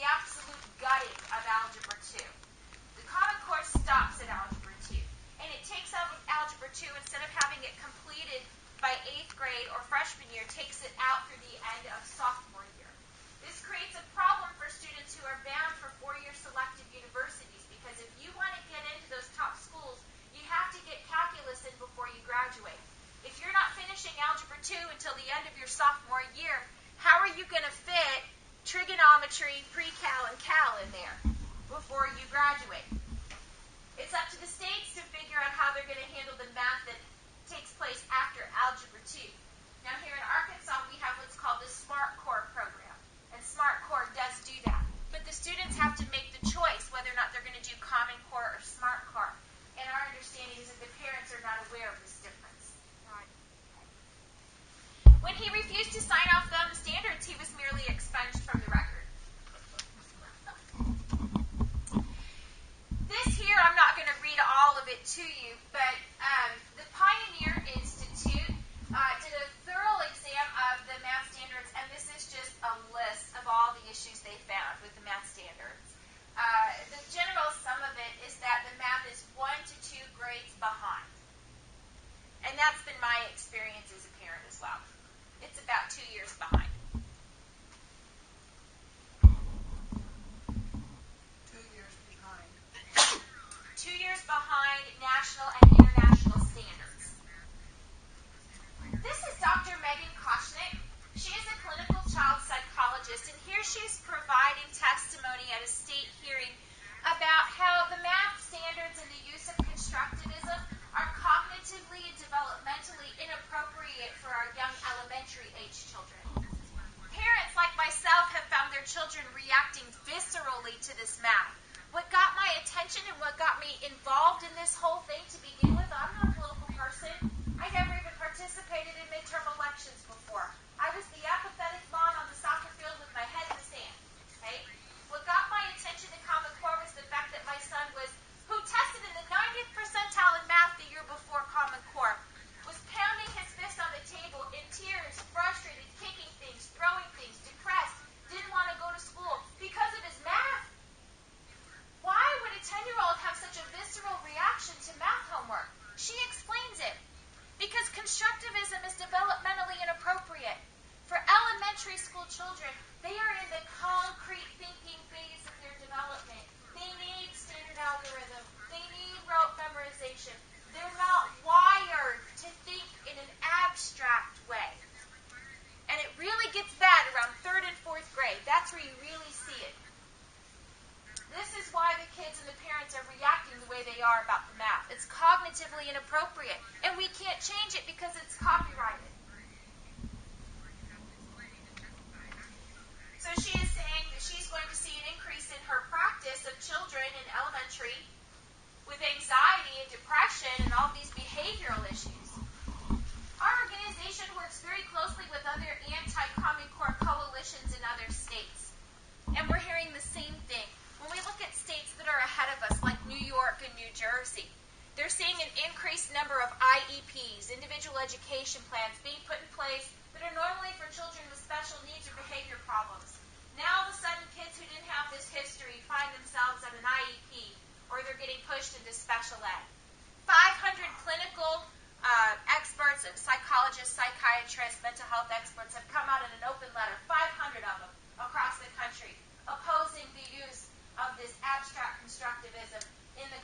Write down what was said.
absolute gutting of Algebra 2. The Common Core stops at Algebra 2. And it takes out Algebra 2, instead of having it completed by 8th grade or freshman year, takes it out through the end of sophomore year. This creates a problem for students who are bound for four-year selective universities, because if you want to get into those top schools, you have to get calculus in before you graduate. If you're not finishing Algebra 2 until the end of your sophomore year, how are you going to fit trigonometry, pre-cal, and cal in there before you graduate? It's up to the states to figure out how they're going to handle the math that takes place after Algebra 2. Now here in Arkansas, we have what's called the Smart Core program. And Smart Core does do that. But the students have to make the choice whether or not they're going to do Common Core or Smart Core. And our understanding is that the parents are not aware of this difference. Right. When he refused to sign off on the standards, he was merely expunged from the record. This here, I'm not going to read all of it to you, but the Pioneer Institute did a thorough exam of the math standards, and this is just a list of all the issues they found with the math standards. The general sum of it is that the math is 1 to 2 grades behind. And that's been my experience as a parent as well. It's about 2 years behind. 2 years behind. 2 years behind national and international standards. This is Dr. Megan Koshnick. She is a clinical child psychologist, and here she's providing testimony at a state hearing about how the math standards and the use of constructivism are cognitively and developmentally inappropriate for our young elementary age children. Parents like myself have found their children reacting viscerally to this math. What got my attention and what got me involved in this whole thing to begin with, I'm not a political person. I never even participated in midterm elections before. I was the apathetic mom on the soccer field with my head in the sand. Okay? What got my attention to Common Core was the fact that my son who tested in the 90th percentile in math the year before Common Core, was pounding his fist on the table in tears, frustrated, kicking things, throwing things, depressed, didn't want to go to school because of his math. Why would a 10-year-old have such a visceral reaction to math homework? She explains it. Because constructivism is developmentally inappropriate. For elementary school children, they are in the concrete thinking phase of their development. They need standard algorithm. They need rote memorization. They're not wired to think in an abstract way. And it really gets bad around 3rd and 4th grade. That's where you really see it. This is why the kids and the parents are reacting the way they are about the math. It's cognitively inappropriate. And we can't change it because it's copyrighted. So she is saying that she's going to see an increase in her practice of children in elementary with anxiety and depression and all these behavioral issues. Our organization works very closely with other anti-Common Core coalitions in other states. And we're hearing the same thing. When we look at states that are ahead of us, like New York and New Jersey, they're seeing an increased number of IEPs, individual education plans, being put in place that are normally for children with special needs or behavior problems. Now all of a sudden, kids who didn't have this history find themselves at an IEP, or they're getting pushed into special ed. 500 clinical experts, psychologists, psychiatrists, mental health experts have come out in an open letter, 500 of them across the country, opposing the use of this abstract constructivism in the